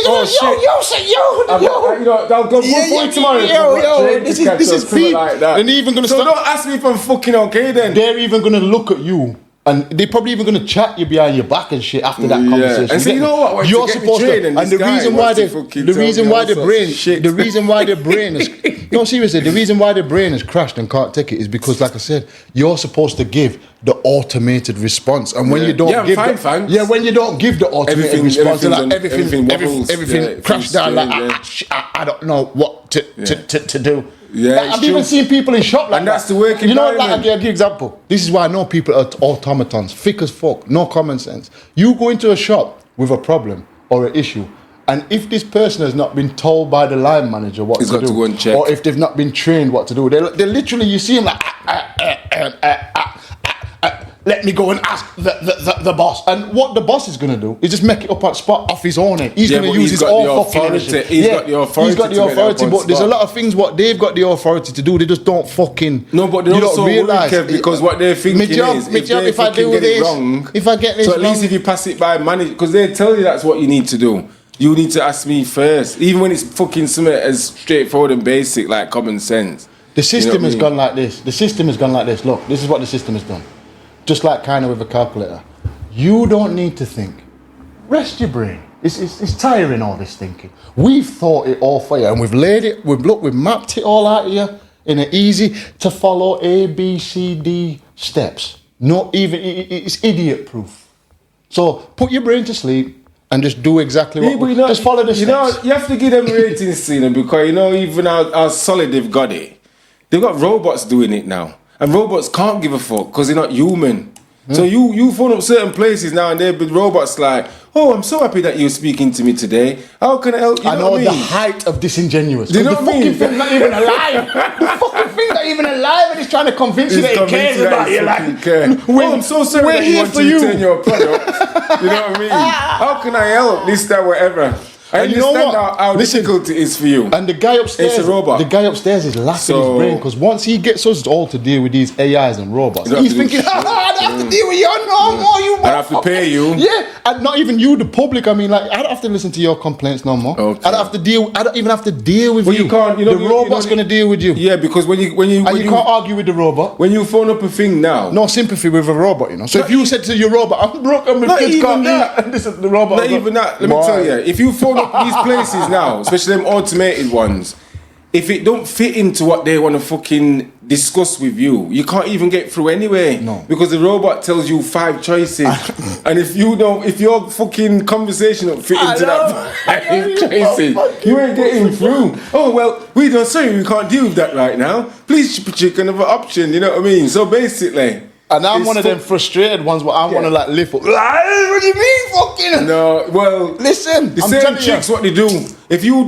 Oh shit! Yo. I'll go for it tomorrow. Yo. This is peak. Like that. And even gonna so don't ask me if I'm fucking okay. Then they're even gonna look at you. And they're probably even going to chat you behind your back and shit after that conversation. And so you know what? You're supposed to. And the reason why the brain is no, seriously, the reason why the brain has crashed and can't take it is because, like I said, you're supposed to give the automated response, and when you don't when you don't give the automated response, everything crashed down. Like I don't know what to do. Yeah, I've even seen people in shop like and that's the working environment. Like, I'll give you an example. This is why I know people are automatons, thick as fuck, no common sense. You go into a shop with a problem or an issue, and if this person has not been told by the line manager what to do, go and check. Or if they've not been trained what to do, they literally, you see them like, let me go and ask the boss. And what the boss is going to do is just make it up at spot off his own head. He's going to use his own fucking initiative. He's got the authority, but there's a lot of things what they've got the authority to do. They just don't fucking. No, but they also realise because what they're thinking is if I do this wrong, if I get this so at least if you pass it by manager, because they tell you that's what you need to do. You need to ask me first, even when it's fucking something as straightforward and basic like common sense. The system has gone like this. Look, this is what the system has done. Just like kind of with a calculator. You don't need to think. Rest your brain. It's tiring, all this thinking. We've thought it all for you, and we've laid it, we've mapped it all out here in an easy to follow A, B, C, D steps. It's idiot proof. So put your brain to sleep and just do exactly what just follow the steps. You have to give them ratings, Cena, because even how solid they've got it. They've got robots doing it now. And robots can't give a fuck because they're not human. So you phone up certain places now and there with robots like, oh, I'm so happy that you're speaking to me today. How can I help you? I know the height of disingenuous. Do you know what I mean? The fucking thing's not even alive. The fucking thing's not even alive, and it's trying to convince you that it cares about you. Like, I'm so sorry that you want to return your product. You know what I mean? How can I help? This, that, whatever. I understand how difficult it is for you. And the guy upstairs, it's a robot. The guy upstairs is laughing his brain because once he gets us all to deal with these AIs and robots, he's thinking, I don't have to deal with you no more. You I have to pay you. Yeah, and not even you, the public. I mean, like, I don't have to listen to your complaints no more. Okay. I don't even have to deal with you. You can't. The robot's going to deal with you. Yeah, because when you can't argue with the robot. When you phone up a thing now, no sympathy with a robot. So if you said to your robot, I'm broke, and my kids can't eat, and this is the robot. Not even that. Let me tell you, if you phone up these places now, especially them automated ones, if it don't fit into what they want to fucking discuss with you, you can't even get through anyway. No. Because the robot tells you 5 choices. And if your fucking conversation don't fit into that 5 choices, you ain't getting through. Oh, well, we can't deal with that right now. Please pick another option, you know what I mean? So basically... And I'm one of them frustrated ones where I want to like lift up. What do you mean, fucking? No, well, listen, the I'm same telling tricks you. what they do. If you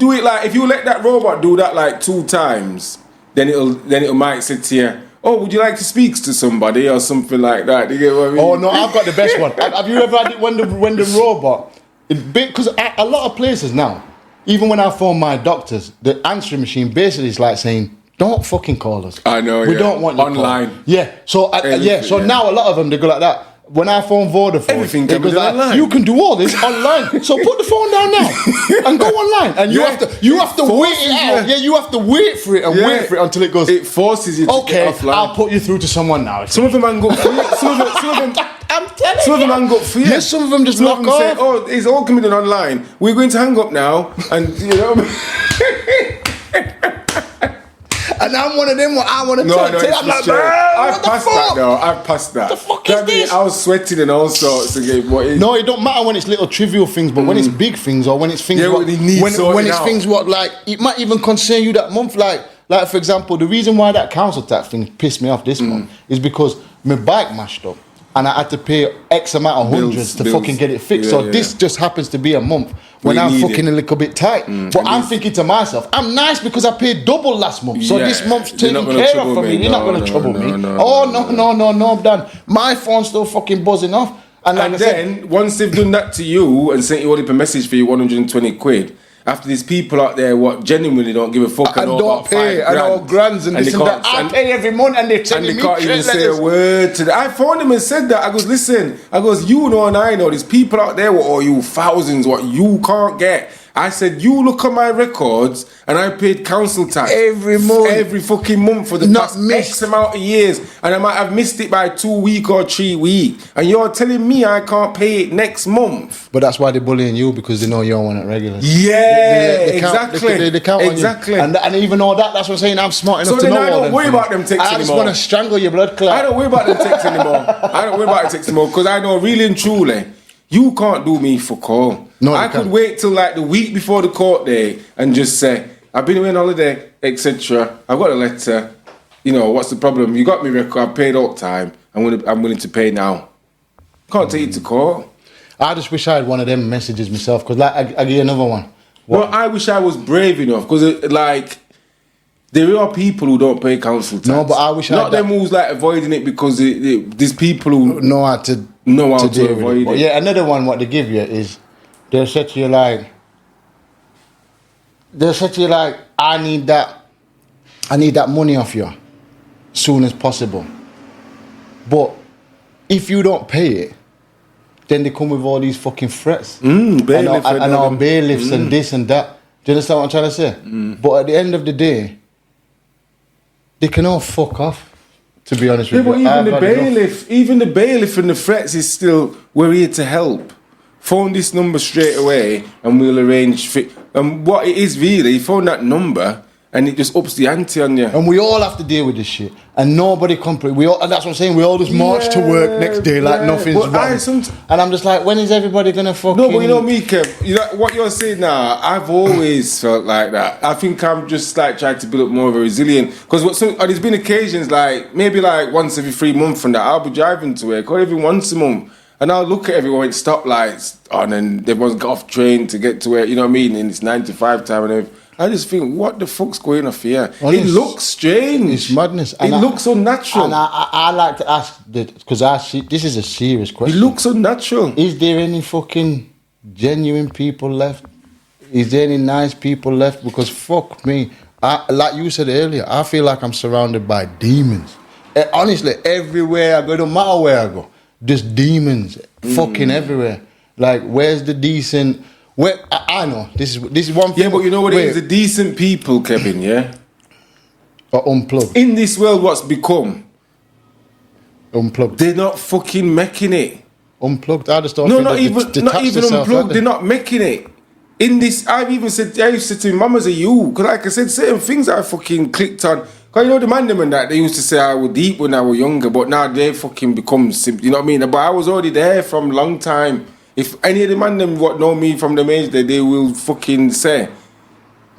let that robot do that like 2 times, then it might say to you, oh, would you like to speak to somebody or something like that? You get what I mean? Oh no, I've got the best one. Have you ever had it when the robot? Because a lot of places now, even when I phone my doctors, the answering machine basically is like saying, don't fucking call us. I know. We don't want you online. Call. Yeah. So now a lot of them they go like that. When I phone Vodafone, everything can be like, online. You can do all this online. So put the phone down now and go online. And you have to wait it out. Yeah, you have to wait for it and wait for it until it goes. It forces you to get offline. I'll put you through to someone now. Some of them man go free. Some of them. I'm telling you. Some of them man got free. Yes, some of them just lock off. Say, oh, it's all coming in online. We're going to hang up now, and you know. And I'm one of them. I want to talk to. I'm like, I've passed that though. I've passed that. The fuck is this? I was sweating and all sorts of games. No, it don't matter when it's little trivial things, but when it's big things or when it's things when it's things what like it might even concern you that month. Like for example, the reason why that council tax thing pissed me off this month is because my bike mashed up. And I had to pay X amount of hundreds to fucking get it fixed. So this just happens to be a month when I'm fucking a little bit tight. But I'm thinking to myself, I'm nice because I paid double last month. So this month's taking care of for me. You're not going to trouble me. No, I'm done. My phone's still fucking buzzing off. And then, once they've done that to you and sent you a message for you 120 quid, after these people out there what genuinely don't give a fuck and don't pay and all grands and this and that. I pay every month and they're telling me and they can't even say a word to that. I phoned them and said that. I goes, listen, you know and I know there's people out there what owe you thousands what you can't get. I said, you look at my records and I paid council tax every month, every fucking month for the past X amount of years, and I might have missed it by 2 weeks or 3 weeks, and you're telling me I can't pay it next month. But that's why they're bullying you, because they know you don't want it regular. Yeah, exactly. They count exactly. On you. And even all that, that's what I'm saying. I'm smart enough to know all that. So then I don't worry about them texts anymore. I just want to strangle your blood clot. I don't worry about them texts anymore. Because I know really and truly, you can't do me for call. No, I could wait till like the week before the court day and just say, I've been away on holiday, etc. I've got a letter. You know, what's the problem? You got me record. I paid all the time. I'm willing to pay now. Can't take it to court. I just wish I had one of them messages myself, because like I give you another one. Well, I wish I was brave enough, because like there are people who don't pay council tax. No, but I wish not them who's like avoiding it because there's people who know how to avoid it. But yeah, another one what they give you is they'll say to you like I need that money off you soon as possible. But if you don't pay it, then they come with all these fucking threats. Bailiff and all bailiffs and this and that. Do you understand what I'm trying to say? But at the end of the day, they can all fuck off, to be honest with you. But even the bailiff and the threats is still, we're here to help. Phone this number straight away and we'll arrange and what it is really, you phone that number and it just ups the ante on you. And we all have to deal with this shit. And nobody complains. And that's what I'm saying. We all just march to work next day like nothing's wrong. And I'm just like, when is everybody gonna fucking... No, but you know me, Kev, you know what you're saying now, I've always felt like that. I think I'm just like trying to build up more of a resilient, because there's been occasions like, maybe like once every 3 months from that, I'll be driving to work, or even once a month, and I'll look at everyone at stoplights on and everyone's got off train to get to where, you know what I mean, and it's 9 to 5 time and everything. I just think, what the fuck's going on here? It looks strange. It's madness. It looks unnatural. And I like to ask, because this is a serious question. It looks unnatural. Is there any fucking genuine people left? Is there any nice people left? Because fuck me, like you said earlier, I feel like I'm surrounded by demons. Honestly, everywhere I go, no matter where I go, just demons fucking everywhere. Like, where's the decent... Well, I know this is one thing. Yeah, but you know what it is? The decent people, Kevin, yeah, are unplugged. In this world, what's become unplugged? They're not fucking making it. Unplugged. I just don't. No, not even unplugged. They're not making it. in this, I used to say to my mum as a you, because like I said, certain things I fucking clicked on. Because you know the man them and that, they used to say I was deep when I was younger, but now they fucking become simple, you know what I mean? But I was already there from a long time. If any of the man them what know me from them age, they will fucking say.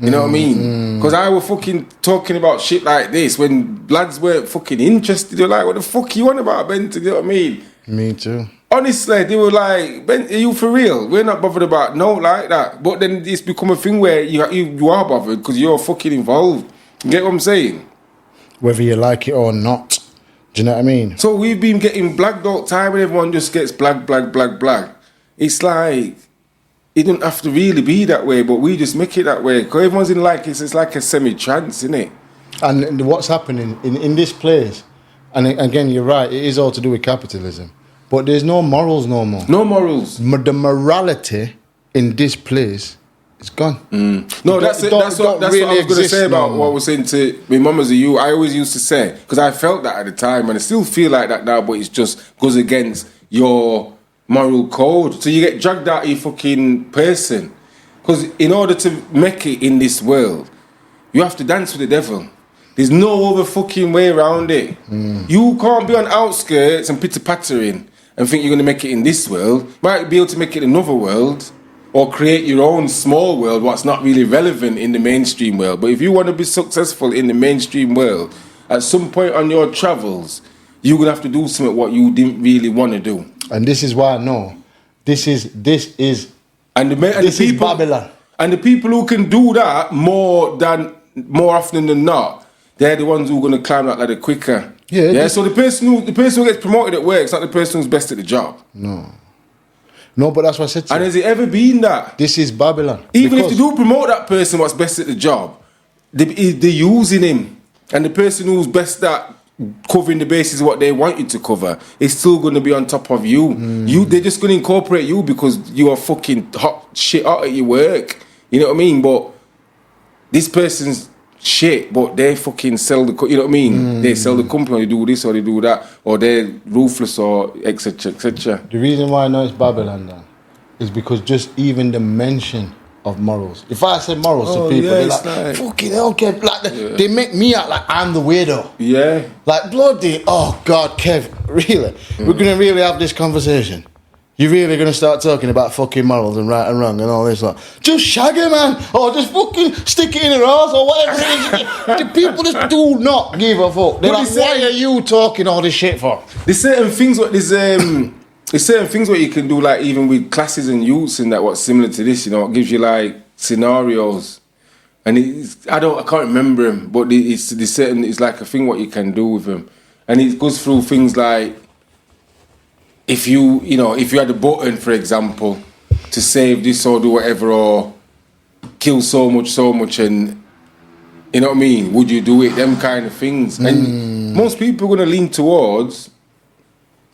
You know what I mean? Because I was fucking talking about shit like this when lads weren't fucking interested. They were like, what the fuck you on about, Ben? You know what I mean? Me too. Honestly, they were like, Ben, are you for real? We're not bothered about no like that. But then it's become a thing where you are bothered because you're fucking involved. You get what I'm saying? Whether you like it or not. Do you know what I mean? So we've been getting blagged all the time and everyone just gets blag. It's like, it don't have to really be that way, but we just make it that way. Because everyone's in like, it's like a semi-trance, isn't it? And what's happening in this place, and again, you're right, it is all to do with capitalism. But there's no morals no more. No morals. The morality in this place is gone. No, that's what I was going to say about what I was saying to my mum as a you. I always used to say, because I felt that at the time, and I still feel like that now, but it just goes against your moral code. So you get dragged out of your fucking person. Because in order to make it in this world, you have to dance with the devil. There's no other fucking way around it. You can't be on outskirts and pitter-pattering and think you're going to make it in this world. You might be able to make it in another world or create your own small world, what's not really relevant in the mainstream world. But if you want to be successful in the mainstream world, at some point on your travels, you're going to have to do something what you didn't really want to do. And this is why I know. This is Babylon. And the people who can do that more often than not, they're the ones who are going to climb that ladder quicker. Yeah. So the person who gets promoted at work is not the person who's best at the job. No, but that's what I said to you. And has it ever been that? This is Babylon. Even if they do promote that person what's best at the job, they're using him. And the person who's best at covering the basis of what they want you to cover is still going to be on top of you. They're just going to incorporate you because you are fucking hot at your work. You know what I mean? But this person's shit, but they fucking sell the, you know what I mean? They sell the company, or they do this or they do that, or they're ruthless or etc. etc. The reason why I know it's Babylon then is because just even the mention of morals. If I say morals to people, they're like, fucking hell, Kev. Like, they make me out like I'm the weirdo. Yeah. Like, bloody, oh God, Kev, really? We're going to really have this conversation? You're really going to start talking about fucking morals and right and wrong and all this? Like, just shag it, man. Or just fucking stick it in your ass or whatever it is. The people just do not give a fuck. They're like, why are you talking all this shit for? There's certain things what you can do, like even with classes and youths and that, what's similar to this, you know, it gives you like scenarios. And I can't remember them, but it's like a thing what you can do with them. And it goes through things like, if you had a button, for example, to save this or do whatever or kill so much, and you know what I mean, would you do it? Them kind of things. And most people are going to lean towards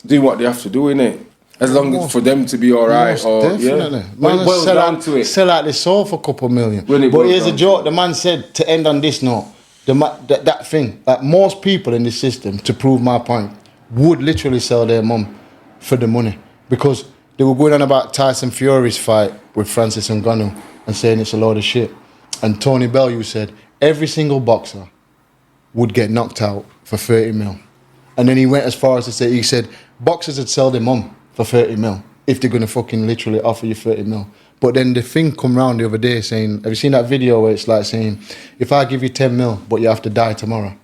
doing what they have to do, innit? As long as for them to be alright. Or definitely. Yeah. Man, sell out this soul for a couple million. But here's a joke. The man said, to end on this note, that thing, like most people in this system, to prove my point, would literally sell their mum for the money, because they were going on about Tyson Fury's fight with Francis Ngannou and saying it's a load of shit. And Tony Bellew said every single boxer would get knocked out for 30 mil. And then he went as far as to say, he said boxers would sell their mum for 30 mil if they're going to fucking literally offer you 30 mil. But then the thing come round the other day saying, have you seen that video where it's like saying, if I give you 10 mil but you have to die tomorrow,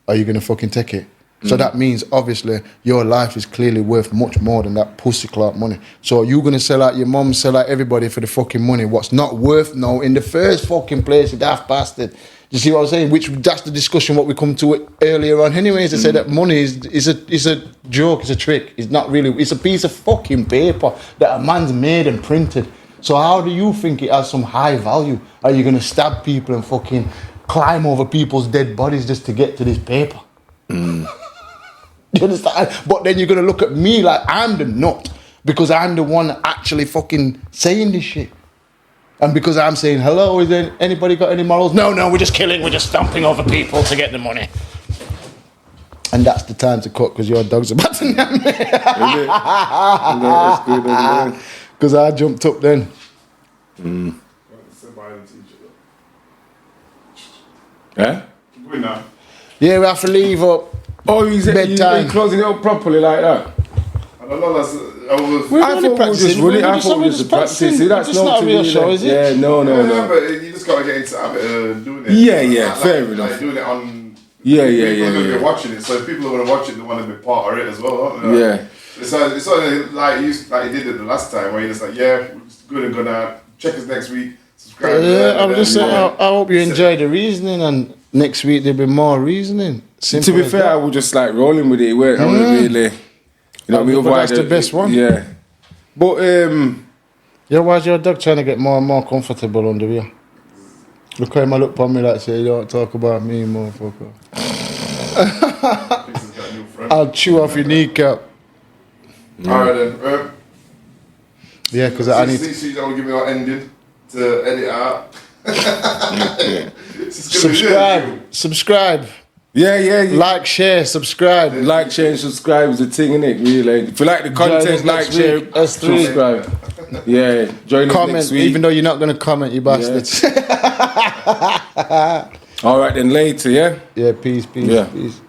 are you going to fucking take it? So that means, obviously, your life is clearly worth much more than that pussy clout money. So you're going to sell out your mum, sell out everybody for the fucking money. What's not worth now in the first fucking place, you daft bastard. You see what I'm saying? Which, that's the discussion what we come to earlier on. Anyways, they say that money is a joke, it's a trick. It's not really, it's a piece of fucking paper that a man's made and printed. So how do you think it has some high value? Are you going to stab people and fucking climb over people's dead bodies just to get to this paper? You understand? But then you're going to look at me like I'm the nut because I'm the one actually fucking saying this shit. And because I'm saying, hello, is there anybody got any morals? No, we're just killing, we're just stomping over people to get the money. And that's the time to cut because your dog's about to nab me. Because I jumped up then. Eh? Keep going now. Yeah, we have to leave up. Oh, you Bedtime. closing it up properly like that? I don't know, that's... I was... We're I only thought we were practicing. just running. I We're thought we were just practicing. See, that's It's not a real show, is it? Yeah, no. but you just gotta get into the habit of doing it. Yeah, fair enough. Like doing it on... Yeah. People are going to be watching it, so if people are going to watch it, they want to be part of it as well, aren't they? Yeah. It's only like you did it the last time, where you're just like, yeah, it's good and gonna check us next week, subscribe. I'm just saying, I hope you enjoy the reasoning, and next week there'll be more reasoning. To be fair, I was just like rolling with it. I wasn't really, you know, but that's the best one. Yeah. But yeah, why's your dog trying to get more and more comfortable under here? Look how he look upon me like say, you don't talk about me, motherfucker. I'll chew off your kneecap. Alright then. Yeah, because I need So you don't give me our ending to edit out. subscribe. yeah. Like, share, subscribe. Like, share, and subscribe is the thing, innit? Really. If you like the Join us content, like, next share, week. S3. subscribe. Yeah. Join us Comment, next week. even though you're not going to comment, you bastards. All right, then later, yeah? Yeah, peace. Yeah. Peace.